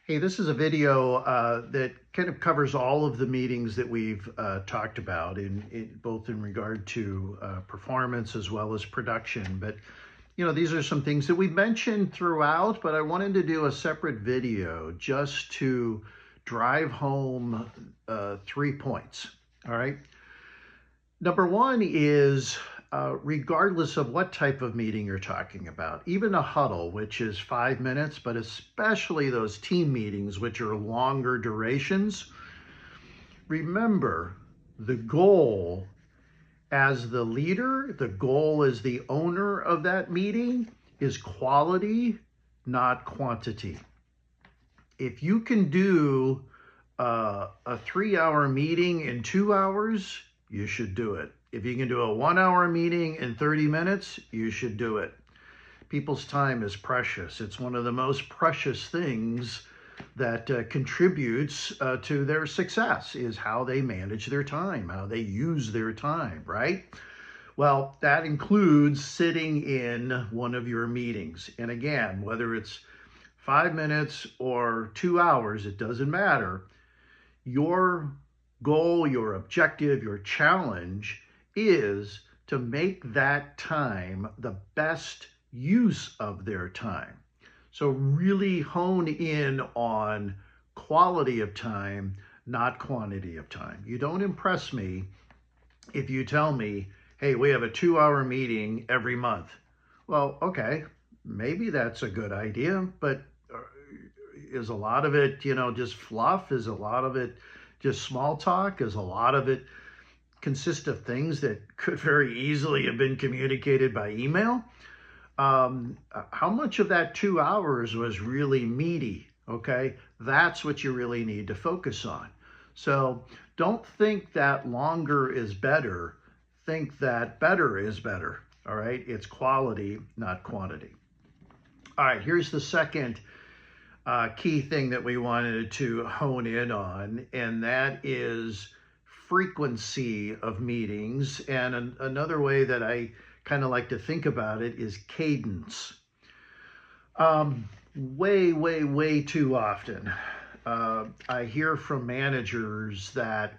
Hey, this is a video that kind of covers all of the meetings that we've talked about, both in regard to performance as well as production. But these are some things that we mentioned throughout, but I wanted to do a separate video just to drive home 3 points. All right. Number one is regardless of what type of meeting you're talking about, even a huddle, which is 5 minutes, but especially those team meetings, which are longer durations, remember the goal as the leader, the goal as the owner of that meeting is quality, not quantity. If you can do a 3-hour meeting in 2 hours, you should do it. If you can do a 1-hour meeting in 30 minutes, you should do it. People's time is precious. It's one of the most precious things that contributes to their success is how they manage their time, how they use their time, right? Well, that includes sitting in one of your meetings. And again, whether it's 5 minutes or 2 hours, it doesn't matter. Your goal, your objective, your challenge is to make that time the best use of their time. So really hone in on quality of time, not quantity of time. You don't impress me if you tell me, hey, we have a 2-hour meeting every month. Well, okay, maybe that's a good idea, but is a lot of it, just fluff? Is a lot of it just small talk? Is a lot of it consist of things that could very easily have been communicated by email? How much of that 2 hours was really meaty? Okay, that's what you really need to focus on. So don't think that longer is better. Think that better is better. All right, it's quality, not quantity. All right, here's the second key thing that we wanted to hone in on, and that is frequency of meetings. And another way that I kind of like to think about it is cadence. Way too often, I hear from managers that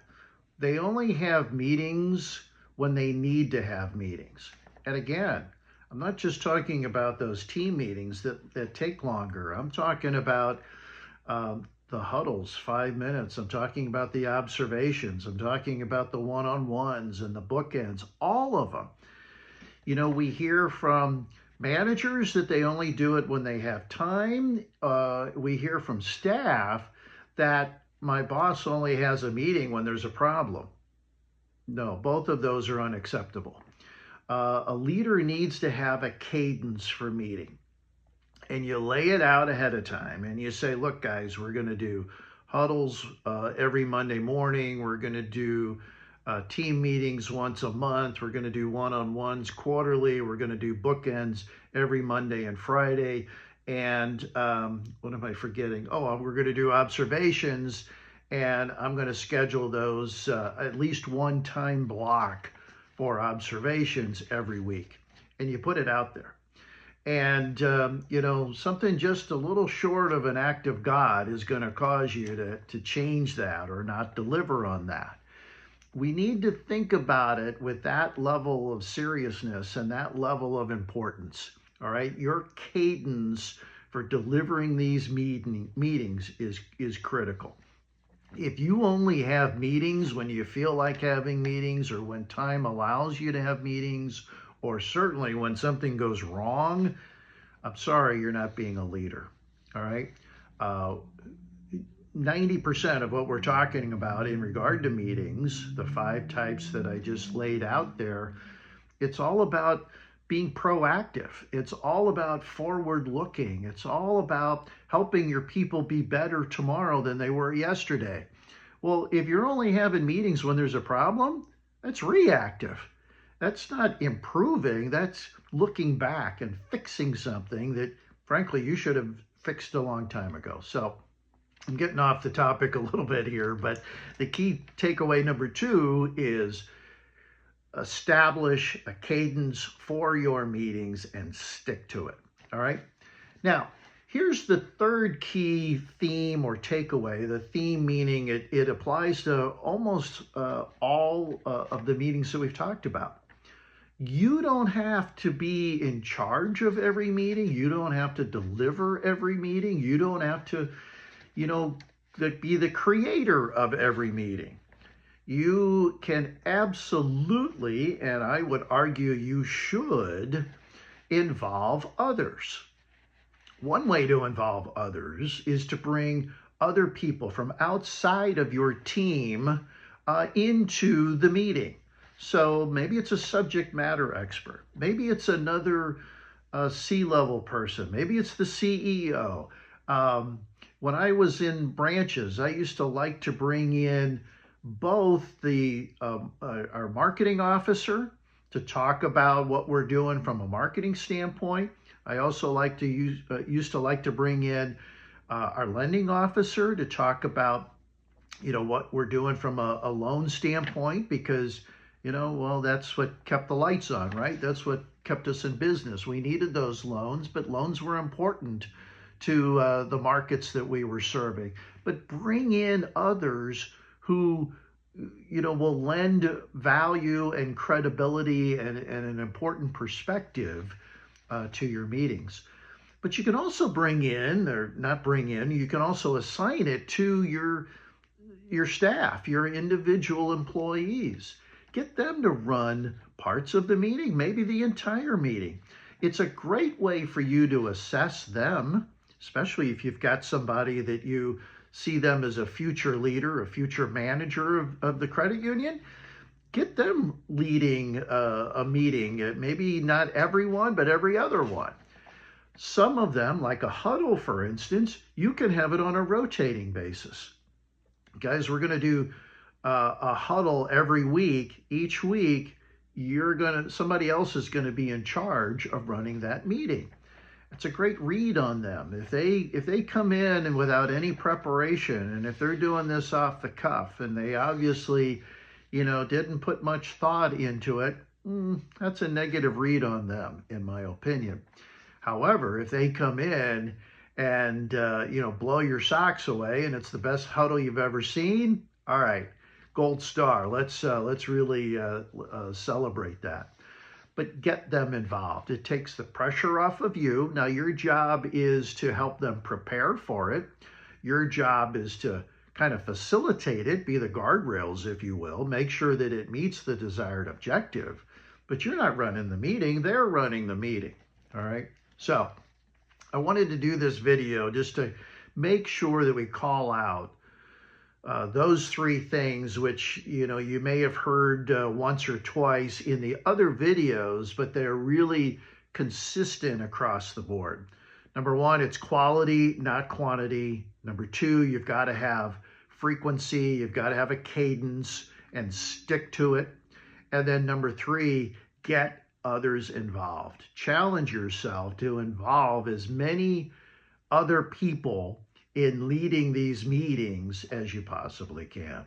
they only have meetings when they need to have meetings. And again, I'm not just talking about those team meetings that take longer. I'm talking about the huddles, 5 minutes. I'm talking about the observations. I'm talking about the one-on-ones and the bookends, all of them. We hear from managers that they only do it when they have time. We hear from staff that my boss only has a meeting when there's a problem. No, both of those are unacceptable. A leader needs to have a cadence for meeting. And you lay it out ahead of time and you say, look, guys, we're going to do huddles every Monday morning. We're going to do team meetings once a month. We're going to do one-on-ones quarterly. We're going to do bookends every Monday and Friday. And what am I forgetting? Oh, we're going to do observations. And I'm going to schedule those at least one time block for observations every week. And you put it out there. And, something just a little short of an act of God is going to cause you to change that or not deliver on that. We need to think about it with that level of seriousness and that level of importance. All right. Your cadence for delivering these meetings is critical. If you only have meetings when you feel like having meetings or when time allows you to have meetings, or certainly when something goes wrong, I'm sorry, you're not being a leader. All right. 90% of what we're talking about in regard to meetings, the 5 types that I just laid out there, it's all about being proactive. It's all about forward looking. It's all about helping your people be better tomorrow than they were yesterday. Well, if you're only having meetings when there's a problem, that's reactive. That's not improving. That's looking back and fixing something that, frankly, you should have fixed a long time ago. So I'm getting off the topic a little bit here, but the key takeaway number 2 is establish a cadence for your meetings and stick to it. All right. Now, Here's the third key theme or takeaway. The theme meaning it applies to almost all of the meetings that we've talked about. You don't have to be in charge of every meeting. You don't have to deliver every meeting. You don't have to, be the creator of every meeting. You can absolutely, and I would argue you should, involve others. One way to involve others is to bring other people from outside of your team into the meeting. So maybe it's a subject matter expert. Maybe it's another C-level person. Maybe it's the CEO. When I was in branches, I used to like to bring in both our marketing officer to talk about what we're doing from a marketing standpoint. I also used to like to bring in our lending officer to talk about, what we're doing from a loan standpoint, because, that's what kept the lights on, right? That's what kept us in business. We needed those loans, but loans were important to the markets that we were serving. But bring in others who, will lend value and credibility and an important perspective to your meetings. But you can also you can also assign it to your staff, your individual employees. Get them to run parts of the meeting, maybe the entire meeting. It's a great way for you to assess them, especially if you've got somebody that you see them as a future leader, a future manager of the credit union. Get them leading a meeting, maybe not everyone, but every other one. Some of them, like a huddle, for instance, you can have it on a rotating basis. Guys, we're going to do a huddle every week. Each week, somebody else is going to be in charge of running that meeting. It's a great read on them. If they come in and without any preparation, and if they're doing this off the cuff, and they obviously, didn't put much thought into it, that's a negative read on them, in my opinion. However, if they come in and blow your socks away, and it's the best huddle you've ever seen, all right, gold star. Let's really celebrate that. But get them involved. It takes the pressure off of you. Now, your job is to help them prepare for it. Your job is to kind of facilitate it, be the guardrails, if you will, make sure that it meets the desired objective. But you're not running the meeting, they're running the meeting. All right. So I wanted to do this video just to make sure that we call out those three things, which, you may have heard once or twice in the other videos, but they're really consistent across the board. Number one, it's quality, not quantity. Number two, you've got to have frequency. You've got to have a cadence and stick to it. And then number three, get others involved. Challenge yourself to involve as many other people in leading these meetings as you possibly can.